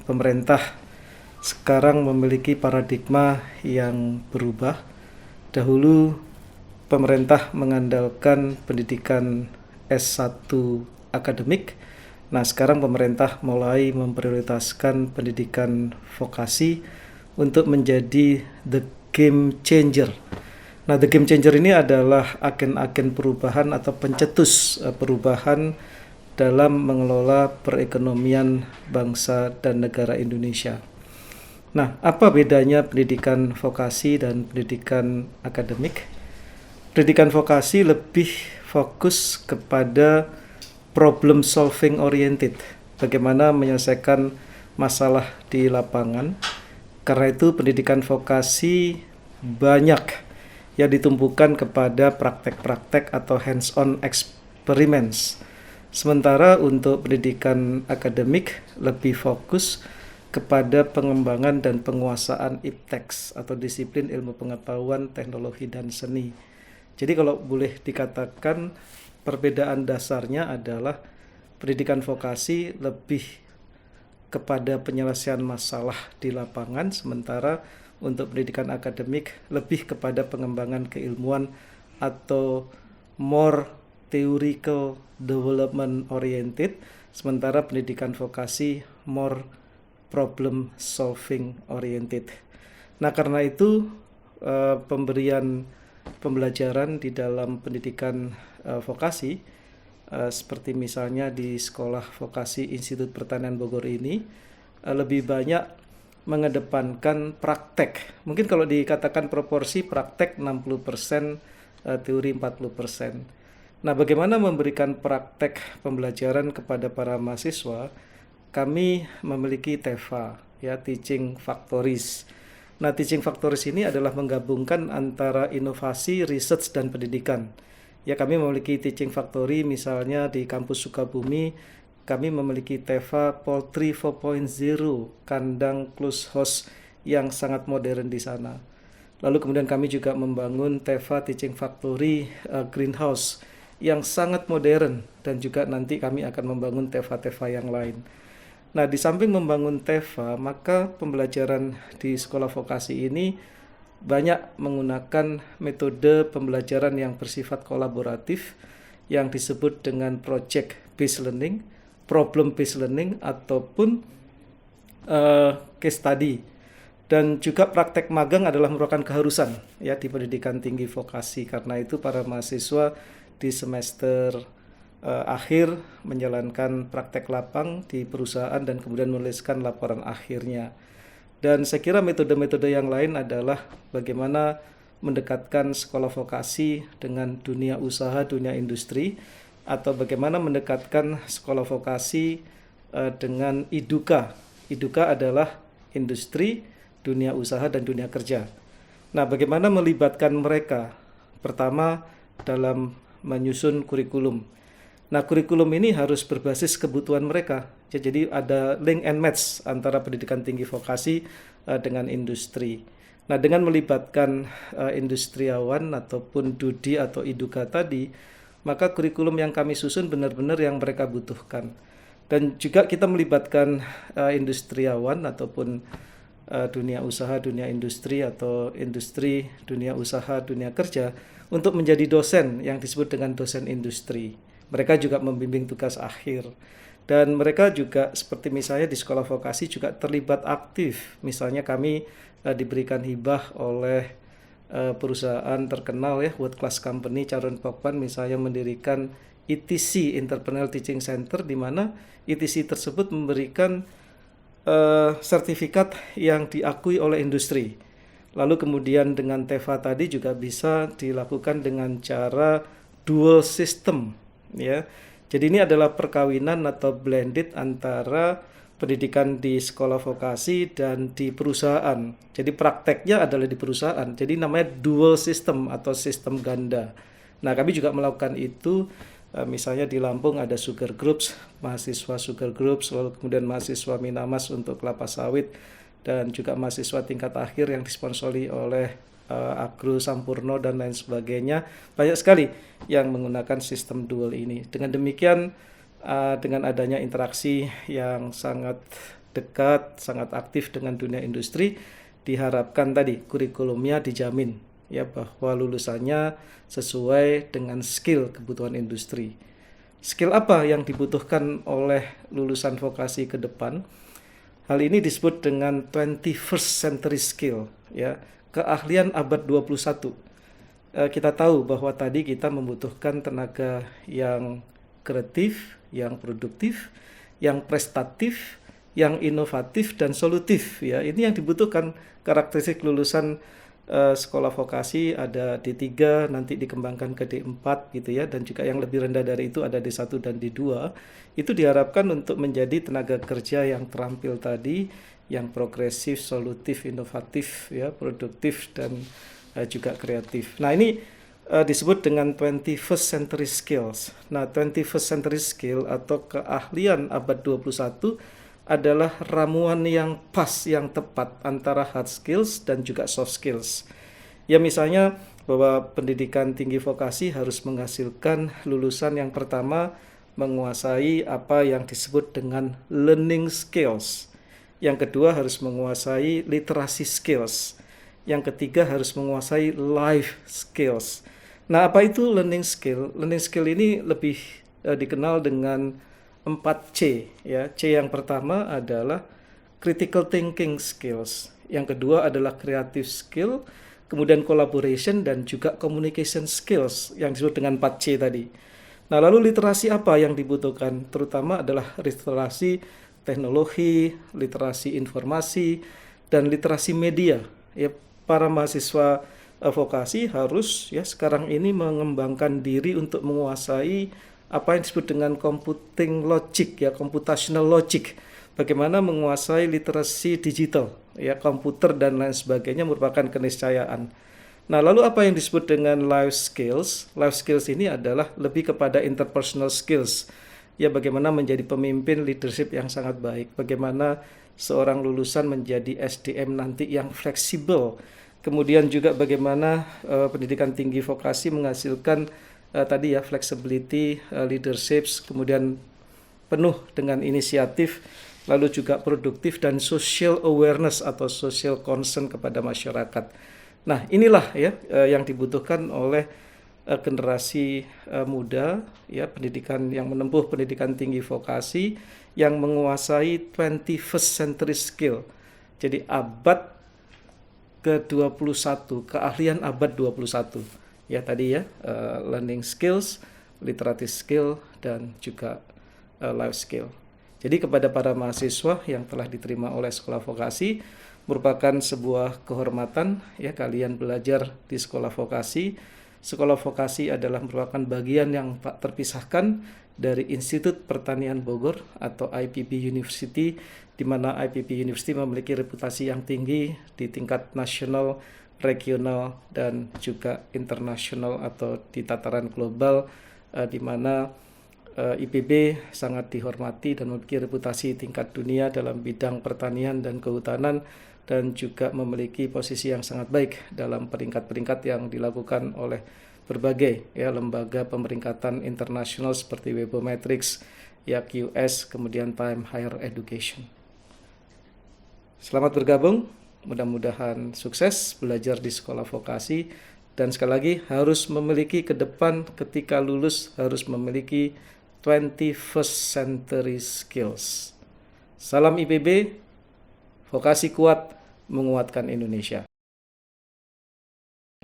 pemerintah sekarang memiliki paradigma yang berubah. Dahulu pemerintah mengandalkan pendidikan S1 akademik. Nah, sekarang pemerintah mulai memprioritaskan pendidikan vokasi untuk menjadi the game changer. Nah, the game changer ini adalah agen-agen perubahan atau pencetus perubahan dalam mengelola perekonomian bangsa dan negara Indonesia. Nah, apa bedanya pendidikan vokasi dan pendidikan akademik? Pendidikan vokasi lebih fokus kepada problem solving oriented, bagaimana menyelesaikan masalah di lapangan. Karena itu pendidikan vokasi banyak yang ditumpukan kepada praktek-praktek atau hands-on experiments. Sementara untuk pendidikan akademik lebih fokus kepada pengembangan dan penguasaan ipteks atau disiplin ilmu pengetahuan, teknologi, dan seni. Jadi kalau boleh dikatakan perbedaan dasarnya adalah pendidikan vokasi lebih kepada penyelesaian masalah di lapangan, sementara untuk pendidikan akademik lebih kepada pengembangan keilmuan atau more theoretical development oriented, sementara pendidikan vokasi more problem solving oriented. Nah, karena itu pemberian pembelajaran di dalam pendidikan vokasi seperti misalnya di Sekolah Vokasi Institut Pertanian Bogor ini lebih banyak mengedepankan praktek. Mungkin kalau dikatakan proporsi praktek 60%, teori 40%. Nah, bagaimana memberikan praktek pembelajaran kepada para mahasiswa? Kami memiliki TEFA, ya, Teaching Factories. Nah, Teaching Factories ini adalah menggabungkan antara inovasi, research, dan pendidikan. Ya, kami memiliki Teaching Factory misalnya di kampus Sukabumi, kami memiliki TEFA Poultry 4.0, kandang close house yang sangat modern di sana. Lalu kemudian kami juga membangun TEFA Teaching Factory Greenhouse yang sangat modern, dan juga nanti kami akan membangun TEFA-TEFA yang lain. Nah, di samping membangun TEFA, maka pembelajaran di sekolah vokasi ini banyak menggunakan metode pembelajaran yang bersifat kolaboratif yang disebut dengan project based learning, problem based learning, ataupun case study. Dan juga praktek magang adalah merupakan keharusan, ya, di pendidikan tinggi vokasi. Karena itu para mahasiswa di semester akhir menjalankan praktek lapang di perusahaan dan kemudian menuliskan laporan akhirnya. Dan saya kira metode-metode yang lain adalah bagaimana mendekatkan sekolah vokasi dengan dunia usaha, dunia industri, atau bagaimana mendekatkan sekolah vokasi dengan IDUKA. IDUKA adalah industri, dunia usaha, dan dunia kerja. Nah, bagaimana melibatkan mereka? Pertama, dalam menyusun kurikulum. Nah, kurikulum ini harus berbasis kebutuhan mereka. Jadi ada link and match antara pendidikan tinggi vokasi dengan industri. Nah, dengan melibatkan industriawan ataupun DUDI atau IDUKA tadi, maka kurikulum yang kami susun benar-benar yang mereka butuhkan. Dan juga kita melibatkan industriawan ataupun dunia usaha, dunia industri, atau industri, dunia usaha, dunia kerja untuk menjadi dosen yang disebut dengan dosen industri. Mereka juga membimbing tugas akhir. Dan mereka juga seperti misalnya di sekolah vokasi juga terlibat aktif. Misalnya kami diberikan hibah oleh perusahaan terkenal, ya, world class company Charon Pokpan, misalnya mendirikan ETC, Entrepreneurial Teaching Center, di mana ETC tersebut memberikan sertifikat yang diakui oleh industri. Lalu kemudian dengan TEFA tadi juga bisa dilakukan dengan cara dual system, ya. Jadi ini adalah perkawinan atau blended antara pendidikan di sekolah vokasi dan di perusahaan. Jadi prakteknya adalah di perusahaan. Jadi namanya dual system atau sistem ganda. Nah, kami juga melakukan itu. Misalnya di Lampung ada Sugar Groups, mahasiswa Sugar Groups, lalu kemudian mahasiswa Minamas untuk kelapa sawit, dan juga mahasiswa tingkat akhir yang disponsori oleh Agro Sampurno dan lain sebagainya. Banyak sekali yang menggunakan sistem dual ini. Dengan demikian, dengan adanya interaksi yang sangat dekat, sangat aktif dengan dunia industri, diharapkan tadi kurikulumnya dijamin ya bahwa lulusannya sesuai dengan skill kebutuhan industri. Skill apa yang dibutuhkan oleh lulusan vokasi ke depan? Hal ini disebut dengan 21st century skill, ya, keahlian abad 21. Kita tahu bahwa tadi kita membutuhkan tenaga yang kreatif, yang produktif, yang prestatif, yang inovatif dan solutif, ya. Ini yang dibutuhkan karakteristik lulusan sekolah vokasi. Ada D3, nanti dikembangkan ke D4 gitu ya, dan juga yang lebih rendah dari itu ada D1 dan D2. Itu diharapkan untuk menjadi tenaga kerja yang terampil tadi, yang progresif, solutif, inovatif ya, produktif dan juga kreatif. Nah, ini disebut dengan 21st century skills. Nah, 21st century skill atau keahlian abad 21 adalah ramuan yang pas, yang tepat antara hard skills dan juga soft skills. Ya, misalnya bahwa pendidikan tinggi vokasi harus menghasilkan lulusan yang pertama menguasai apa yang disebut dengan learning skills. Yang kedua harus menguasai literasi skills. Yang ketiga harus menguasai life skills. Nah, apa itu learning skill? Learning skill ini lebih dikenal dengan 4C ya. C yang pertama adalah critical thinking skills. Yang kedua adalah creative skill, kemudian collaboration dan juga communication skills yang disebut dengan 4C tadi. Nah, lalu literasi apa yang dibutuhkan? Terutama adalah literasi teknologi, literasi informasi, dan literasi media. Ya, para mahasiswa vokasi harus ya sekarang ini mengembangkan diri untuk menguasai apa yang disebut dengan computing logic ya, computational logic. Bagaimana menguasai literasi digital ya, komputer dan lain sebagainya merupakan keniscayaan. Nah, lalu apa yang disebut dengan life skills? Life skills ini adalah lebih kepada interpersonal skills. Ya, bagaimana menjadi pemimpin leadership yang sangat baik, bagaimana seorang lulusan menjadi SDM nanti yang fleksibel. Kemudian juga bagaimana pendidikan tinggi vokasi menghasilkan tadi ya flexibility, leadership, kemudian penuh dengan inisiatif, lalu juga produktif dan social awareness atau social concern kepada masyarakat. Nah, inilah ya yang dibutuhkan oleh generasi muda ya, pendidikan yang menempuh pendidikan tinggi vokasi yang menguasai 21st century skill. Jadi abad ke-21, keahlian abad 21. Ya tadi ya, learning skills, literacy skill, dan juga life skill. Jadi kepada para mahasiswa yang telah diterima oleh sekolah vokasi, merupakan sebuah kehormatan ya kalian belajar di sekolah vokasi. Sekolah vokasi adalah merupakan bagian yang tak terpisahkan dari Institut Pertanian Bogor atau IPB University, di mana IPB University memiliki reputasi yang tinggi di tingkat nasional, regional dan juga internasional atau di tataran global, di mana IPB sangat dihormati dan memiliki reputasi tingkat dunia dalam bidang pertanian dan kehutanan, dan juga memiliki posisi yang sangat baik dalam peringkat-peringkat yang dilakukan oleh berbagai ya lembaga pemeringkatan internasional seperti Webometrics, ya QS, kemudian Time Higher Education. Selamat bergabung. Mudah-mudahan sukses belajar di sekolah vokasi, dan sekali lagi harus memiliki ke depan ketika lulus harus memiliki 21st century skills. Salam IPB, vokasi kuat menguatkan Indonesia.